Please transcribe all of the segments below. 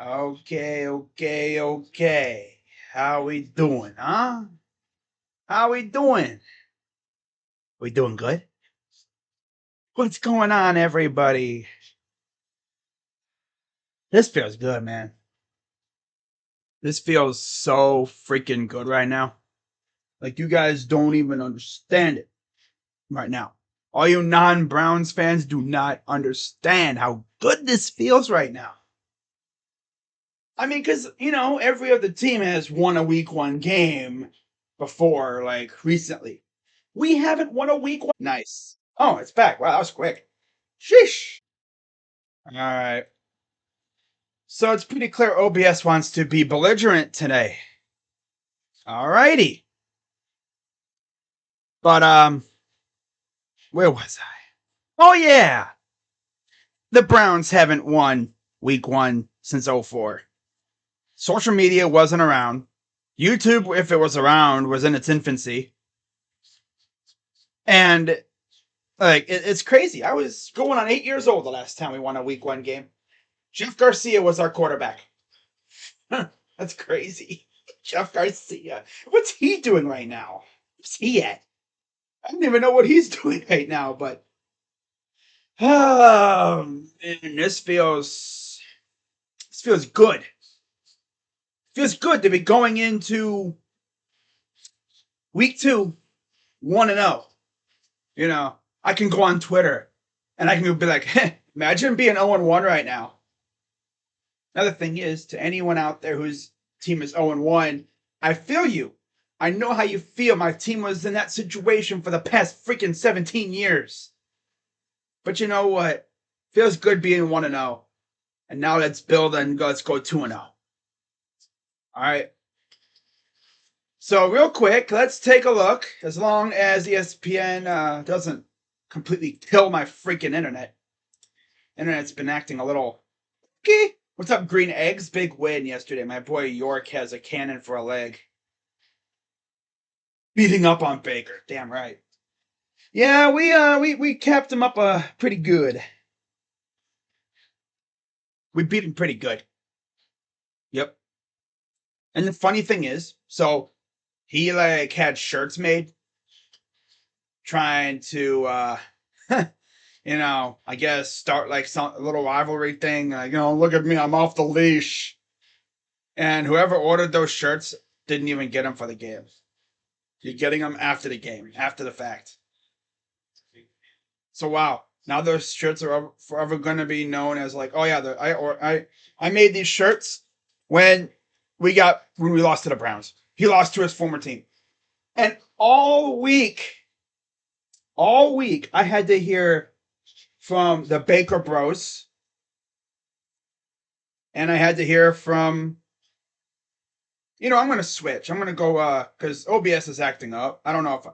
Okay. How we doing, huh? How we doing? We doing good? What's going on, everybody? This feels good, man. This feels so freaking good right now. Like, you guys don't even understand it right now. All you non Browns fans do not understand how good this feels right now. I mean, because, every other team has won a week 1 game before, like recently. We haven't won a week 1. Nice. Oh, it's back. Wow, that was quick. Sheesh. All right. So it's pretty clear OBS wants to be belligerent today. All righty. But, where was I? Oh, yeah. The Browns haven't won week 1 since 04. Social media wasn't around. YouTube, if it was around, was in its infancy. And like it's crazy. I was going on 8 years old the last time we won a week 1 game. Jeff Garcia was our quarterback. That's crazy. Jeff Garcia. What's he doing right now? Where's he at? I don't even know what he's doing right now, but man, this feels good. Feels good to be going into week 2, 1-0. I can go on Twitter and I can be like, hey, imagine being 0-1 right now. Another thing is, to anyone out there whose team is 0-1, I feel you. I know how you feel. My team was in that situation for the past freaking 17 years. But you know what? Feels good being 1-0. And now let's build and let's go 2-0. All right. So, real quick, let's take a look. As long as ESPN doesn't completely kill my freaking internet. Internet's been acting a little. Okay. What's up, Green Eggs? Big win yesterday. My boy York has a cannon for a leg. Beating up on Baker. Damn right. Yeah, we kept him up pretty good. We beat him pretty good. Yep. And the funny thing is, so he like had shirts made trying to I guess start like some a little rivalry thing. Look at me, I'm off the leash. And whoever ordered those shirts didn't even get them for the game. You're getting them after the game, after the fact. So wow, now those shirts are forever going to be known as like, oh yeah, I made these shirts when we lost to the Browns. He lost to his former team, and all week I had to hear from the Baker Bros, and I had to hear from. I'm going to switch. I'm going to go because OBS is acting up. I don't know if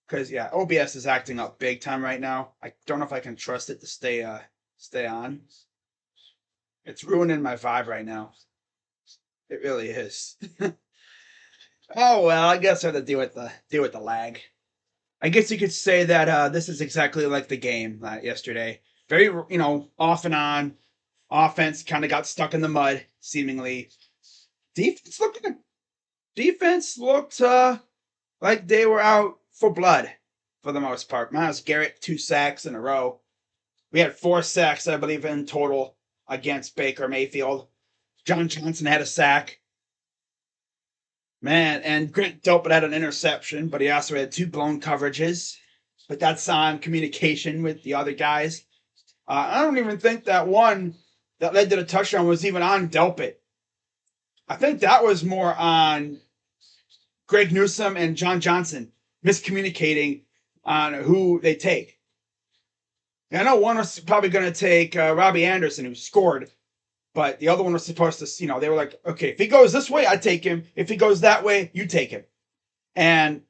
because yeah, OBS is acting up big time right now. I don't know if I can trust it to stay on. It's ruining my vibe right now. It really is. Oh well, I guess I have to deal with the lag. I guess you could say that this is exactly like the game yesterday. Very off and on. Offense kind of got stuck in the mud, seemingly. Defense looked defense looked like they were out for blood for the most part. Myles Garrett 2 sacks in a row. We had 4 sacks, I believe, in total against Baker Mayfield. John Johnson had a sack. Man, and Grant Delpit had an interception, but he also had 2 blown coverages. But that's on communication with the other guys. I don't even think that one that led to the touchdown was even on Delpit. I think that was more on Greg Newsome and John Johnson miscommunicating on who they take. And I know one was probably going to take Robbie Anderson, who scored, but the other one was supposed to, they were like, okay, if he goes this way, I take him. If he goes that way, you take him. And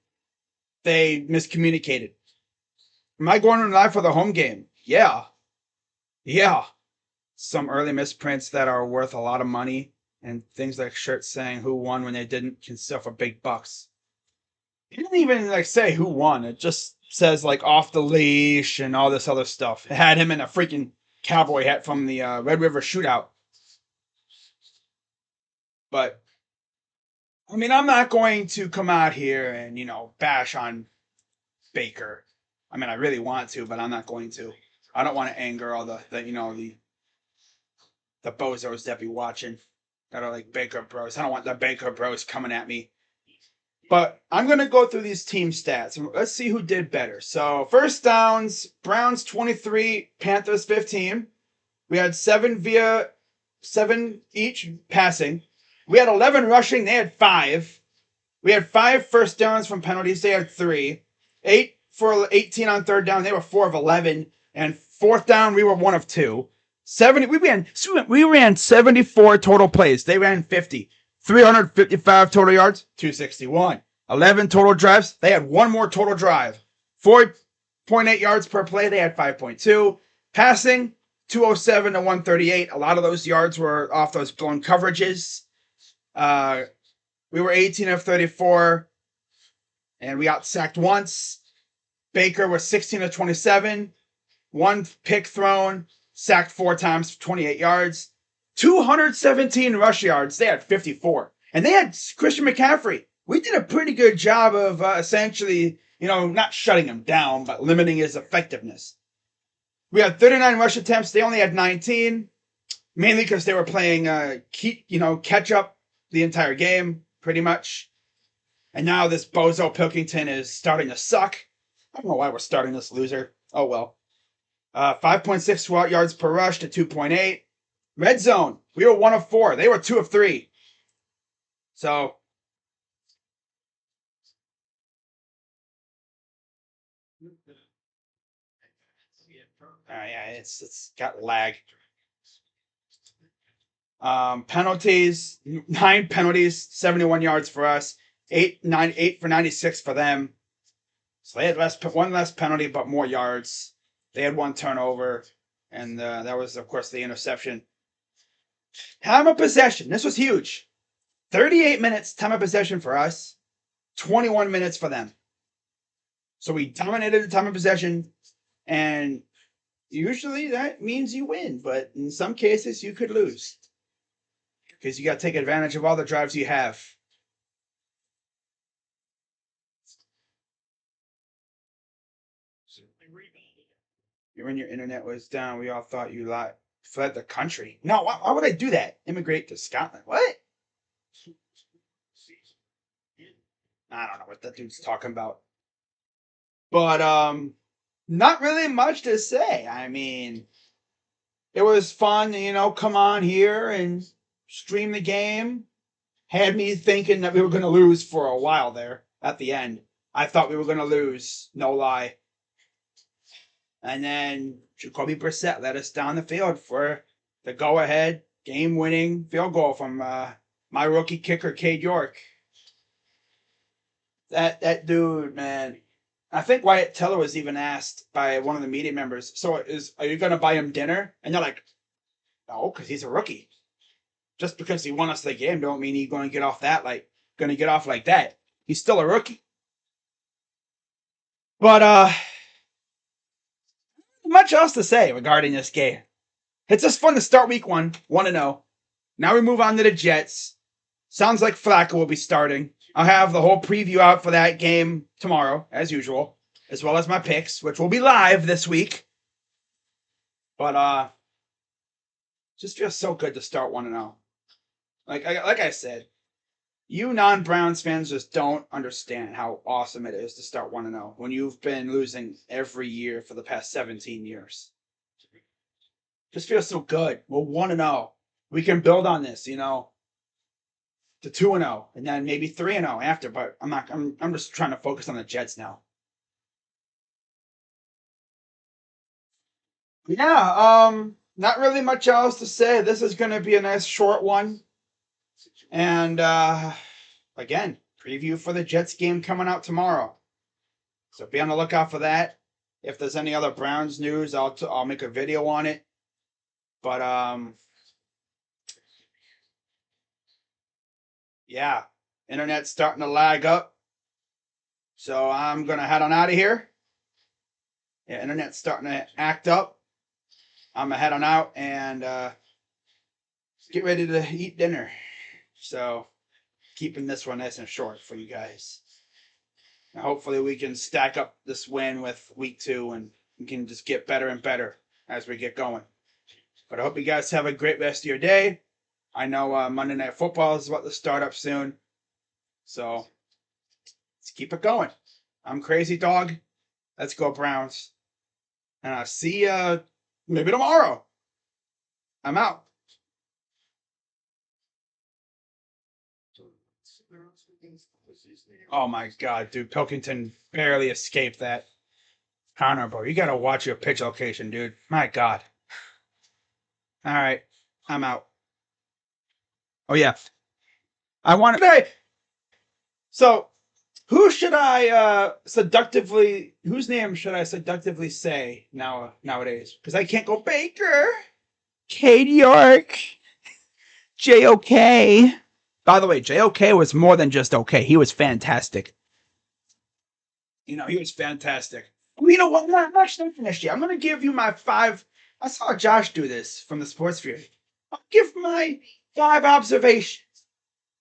they miscommunicated. Am I going live for the home game? Yeah. Yeah. Some early misprints that are worth a lot of money and things like shirts saying who won when they didn't can sell for big bucks. It didn't even like say who won. It just says like off the leash and all this other stuff. It had him in a freaking cowboy hat from the Red River Shootout. But I mean, I'm not going to come out here and bash on Baker. I mean, I really want to, but I'm not going to. I don't want to anger all the bozos that be watching that are like Baker Bros. I don't want the Baker Bros coming at me. But I'm going to go through these team stats. Let's see who did better. So, first downs, Browns 23, Panthers 15. We had 7 each passing. We had 11 rushing. They had 5. We had 5 first downs from penalties. They had 3. 8 for 18 on third down. They were 4 of 11. And fourth down, we were 1 of 2. We ran 74 total plays. They ran 50. 355 total yards, 261. 11 total drives. They had 1 more total drive. 4.8 yards per play. They had 5.2. Passing, 207 to 138. A lot of those yards were off those blown coverages. We were 18 of 34, and we got sacked once. Baker was 16 of 27. 1 pick thrown, sacked 4 times, 28 yards. 217 rush yards. They had 54. And they had Christian McCaffrey. We did a pretty good job of essentially, not shutting him down, but limiting his effectiveness. We had 39 rush attempts. They only had 19, mainly because they were playing catch up the entire game, pretty much. And now this bozo Pilkington is starting to suck. I don't know why we're starting this loser. Oh, well. 5.6 yards per rush to 2.8. Red zone, we were 1 of 4. They were 2 of 3. So, yeah, it's got lag. Penalties, 9 penalties, 71 yards for us. 8 for 96 for them. So they had 1 less penalty, but more yards. They had 1 turnover, and that was, of course, the interception. Time of possession. This was huge. 38 minutes time of possession for us. 21 minutes for them. So we dominated the time of possession, and usually that means you win, but in some cases you could lose because you got to take advantage of all the drives you have. When your internet was down, we all thought you fled the country. No, why would I do that? Immigrate to Scotland? What? I don't know what that dude's talking about. But not really much to say. I mean, it was fun, come on here and stream the game. Had me thinking that we were going to lose for a while there at the end. I thought we were going to lose, no lie. And then Jacoby Brissett led us down the field for the go-ahead, game-winning field goal from my rookie kicker, Cade York. That dude, man. I think Wyatt Teller was even asked by one of the media members, so are you going to buy him dinner? And they're like, no, because he's a rookie. Just because he won us the game don't mean he's going to get off like that. He's still a rookie. But much else to say regarding this game. It's just fun to start week 1, 1-0. Now we move on to the Jets. Sounds like Flacco will be starting. I'll have the whole preview out for that game tomorrow, as usual, as well as my picks, which will be live this week. But just feels so good to start 1-0. Like I said, you non-Browns fans just don't understand how awesome it is to start 1-0 when you've been losing every year for the past 17 years. Just feels so good. We're 1-0. We can build on this, to 2-0 and then maybe 3-0 after, but I'm just trying to focus on the Jets now. Yeah, not really much else to say. This is going to be a nice short one. And again, preview for the Jets game coming out tomorrow. So be on the lookout for that. If there's any other Browns news, I'll make a video on it. But yeah, internet's starting to lag up. So I'm gonna head on out of here. Yeah, internet's starting to act up. I'm gonna head on out and get ready to eat dinner. So keeping this one nice and short for you guys. And hopefully we can stack up this win with week 2 and we can just get better and better as we get going. But I hope you guys have a great rest of your day. I know Monday Night Football is about to start up soon. So let's keep it going. I'm Crazy Dog. Let's go Browns. And I'll see you maybe tomorrow. I'm out. Oh my God, dude. Pilkington barely escaped that. Connor, bro, you gotta watch your pitch location, dude. My God. All right. I'm out. Oh, yeah. I want to. So, whose name should I seductively say nowadays? Because I can't go Baker. Cade York. JOK. By the way, JOK was more than just okay. He was fantastic. He was fantastic. Well, you know what? I'm actually finished yet. I'm going to give you my 5. I saw Josh do this from the Sports View. I'll give my 5 observations.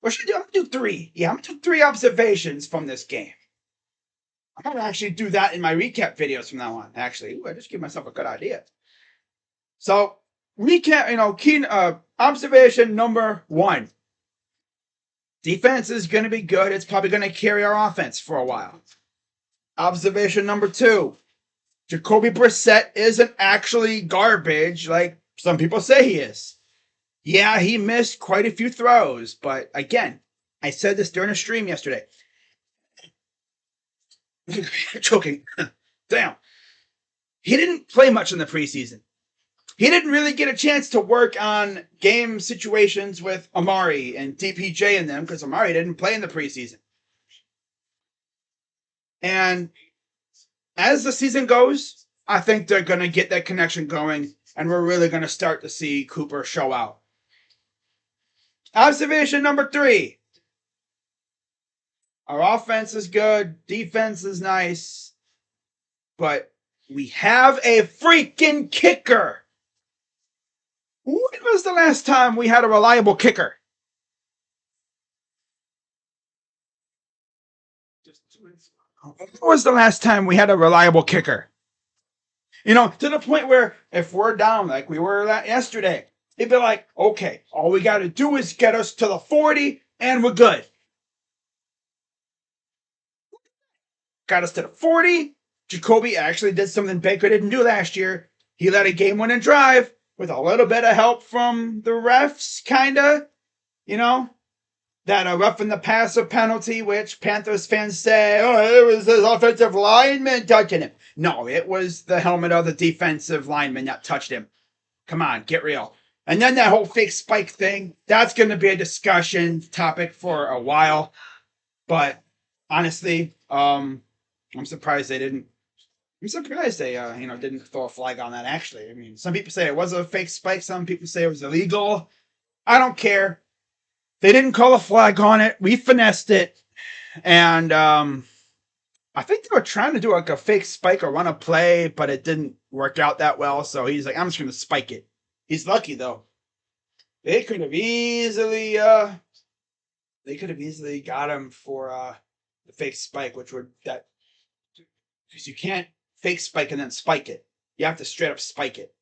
Or should I do? I'm going to do 3. Yeah, I'm going to do 3 observations from this game. I'm going to actually do that in my recap videos from now on, actually. Ooh, I just gave myself a good idea. So, recap, observation number 1. Defense is going to be good. It's probably going to carry our offense for a while. Observation number 2. Jacoby Brissett isn't actually garbage like some people say he is. Yeah, he missed quite a few throws, but again, I said this during a stream yesterday. Choking. Damn. He didn't play much in the preseason. He didn't really get a chance to work on game situations with Amari and DPJ and them because Amari didn't play in the preseason. And as the season goes, I think they're going to get that connection going, and we're really going to start to see Cooper show out. Observation number 3. Our offense is good. Defense is nice. But we have a freaking kicker. When was the last time we had a reliable kicker? When was the last time we had a reliable kicker? To the point where if we're down like we were yesterday, it'd be like, okay, all we got to do is get us to the 40 and we're good. Got us to the 40. Jacoby actually did something Baker didn't do last year. He led a game-winning drive with a little bit of help from the refs, kind of. That roughing the passer penalty, which Panthers fans say, it was his offensive lineman touching him. No, it was the helmet of the defensive lineman that touched him. Come on, get real. And then that whole fake spike thing, that's going to be a discussion topic for a while. But honestly, I'm surprised they didn't. I'm surprised they, didn't throw a flag on that, actually. I mean, some people say it was a fake spike. Some people say it was illegal. I don't care. They didn't call a flag on it. We finessed it. And I think they were trying to do like a fake spike or run a play, but it didn't work out that well. So he's like, I'm just going to spike it. He's lucky, though. They could have easily got him for the fake spike, because you can't fake spike and then spike it. You have to straight up spike it.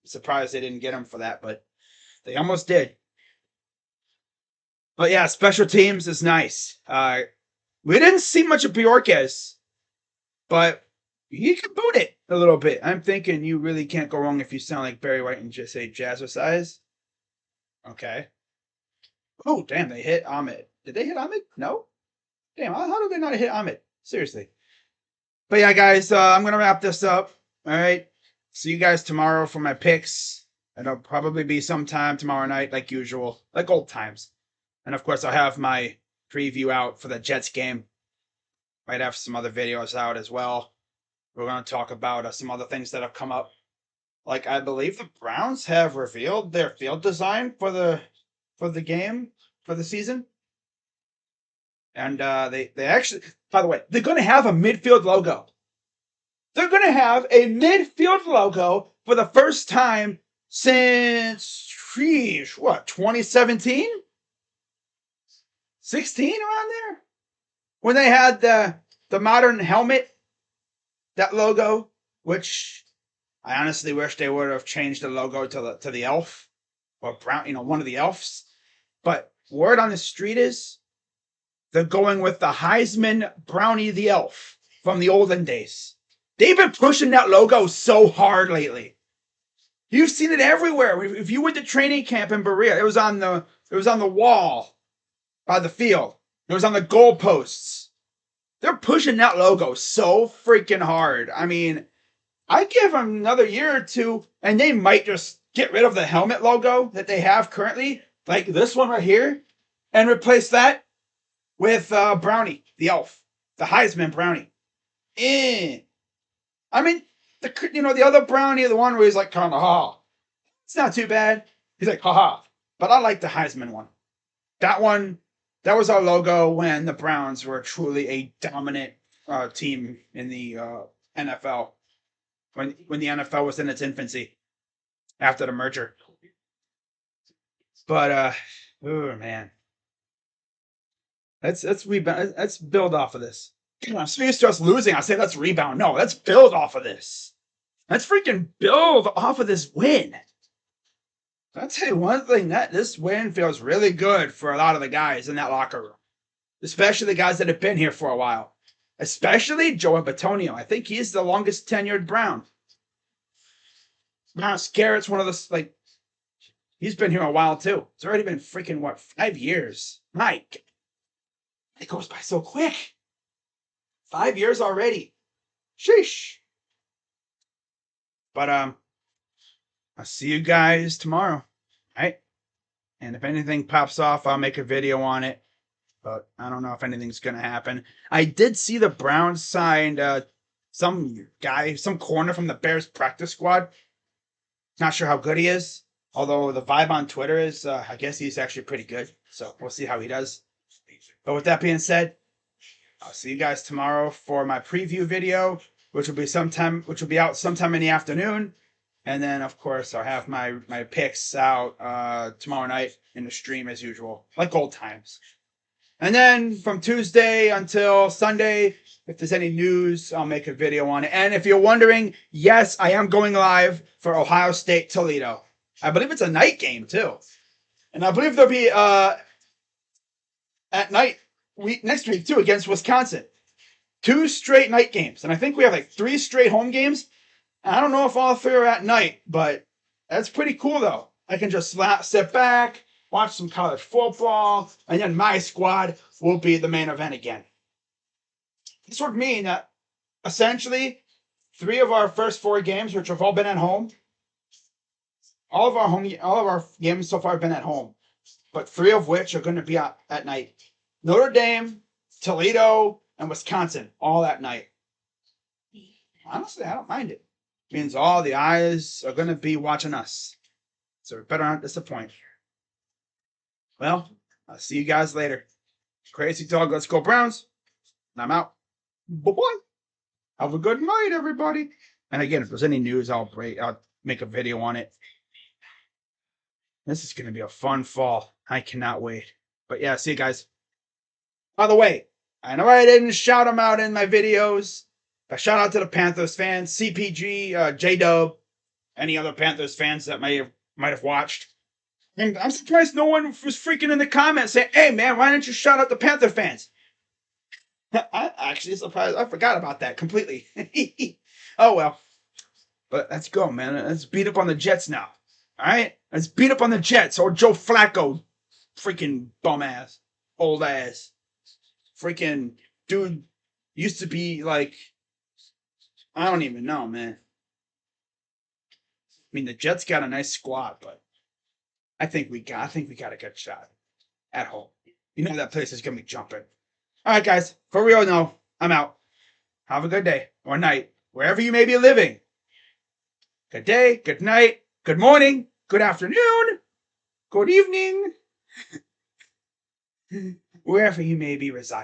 I'm surprised they didn't get him for that, but they almost did. But yeah, special teams is nice. We didn't see much of Bjorkes, but you can boot it a little bit. I'm thinking you really can't go wrong if you sound like Barry White and just say Jazzercise. Okay. Oh, damn, they hit Ahmed. Did they hit Ahmed? No? Damn, how did they not hit Ahmed? Seriously. But yeah, guys, I'm going to wrap this up. All right. See you guys tomorrow for my picks. It'll probably be sometime tomorrow night, like usual, like old times. And of course, I'll have my preview out for the Jets game. Might have some other videos out as well. We're going to talk about some other things that have come up. Like, I believe the Browns have revealed their field design for the game, for the season. And they actually, by the way, they're going to have a midfield logo. They're going to have a midfield logo for the first time since, 2017? 16 around there when they had the modern helmet, that logo, which I honestly wish they would have changed the logo to the elf or brown, one of the elves. But word on the street is they're going with the Heisman Brownie the elf from the olden days. They've been pushing that logo so hard lately. You've seen it everywhere. If you went to training camp in Berea, it was on the wall by the field. It was on the goalposts. They're pushing that logo so freaking hard. I mean, I give them another year or two, and they might just get rid of the helmet logo that they have currently, like this one right here, and replace that with Brownie, the elf, the Heisman Brownie. I mean, the other Brownie, the one where he's like kind of ha, it's not too bad. He's like haha, but I like the Heisman one. That one, that was our logo when the Browns were truly a dominant team in the NFL. When the NFL was in its infancy after the merger. But oh man, let's rebound. Let's build off of this. I'm so used to us losing. I say let's rebound. No, let's build off of this. Let's freaking build off of this win. I'll tell you one thing, that this win feels really good for a lot of the guys in that locker room, especially the guys that have been here for a while. Especially Joey Bitonio. I think he's the longest tenured Brown. Myles Garrett's one of the, he's been here a while too. It's already been freaking, 5 years? Mike, it goes by so quick. 5 years already. Sheesh. But, I'll see you guys tomorrow. All right? And if anything pops off, I'll make a video on it. But I don't know if anything's going to happen. I did see the Browns signed some guy, some corner from the Bears practice squad. Not sure how good he is. Although the vibe on Twitter is, I guess he's actually pretty good. So we'll see how he does. But with that being said, I'll see you guys tomorrow for my preview video, which will be out sometime in the afternoon. And then, of course, I'll have my picks out tomorrow night in the stream as usual, like old times. And then from Tuesday until Sunday, if there's any news, I'll make a video on it. And if you're wondering, yes, I am going live for Ohio State Toledo. I believe it's a night game, too. And I believe there'll be at night next week, too, against Wisconsin. 2 straight night games. And I think we have 3 straight home games. I don't know if all 3 are at night, but that's pretty cool, though. I can just sit back, watch some college football, and then my squad will be the main event again. This would mean that essentially 3 of our first 4 games, which have all been at home, all of our games so far have been at home, but 3 of which are going to be at night. Notre Dame, Toledo, and Wisconsin, all at night. Honestly, I don't mind it. It means all the eyes are going to be watching us. So we better not disappoint. Well, I'll see you guys later. Crazy Dog, let's go Browns. And I'm out. Bye-bye. Have a good night, everybody. And again, if there's any news, I'll make a video on it. This is going to be a fun fall. I cannot wait. But yeah, see you guys. By the way, I know I didn't shout them out in my videos. But shout out to the Panthers fans, CPG, J-Dub, any other Panthers fans that might have watched. And I'm surprised no one was freaking in the comments saying, hey, man, why didn't you shout out the Panther fans? I'm actually surprised. I forgot about that completely. Oh, well. But let's go, man. Let's beat up on the Jets now. All right? Let's beat up on the Jets or Joe Flacco. Freaking bum ass. Old ass. Freaking dude used to be I don't even know, man. I mean, the Jets got a nice squad, but I think we got a good shot at home. You know that place is gonna be jumping. All right, guys. For real, no, I'm out. Have a good day or night, wherever you may be living. Good day, good night, good morning, good afternoon, good evening, wherever you may be residing.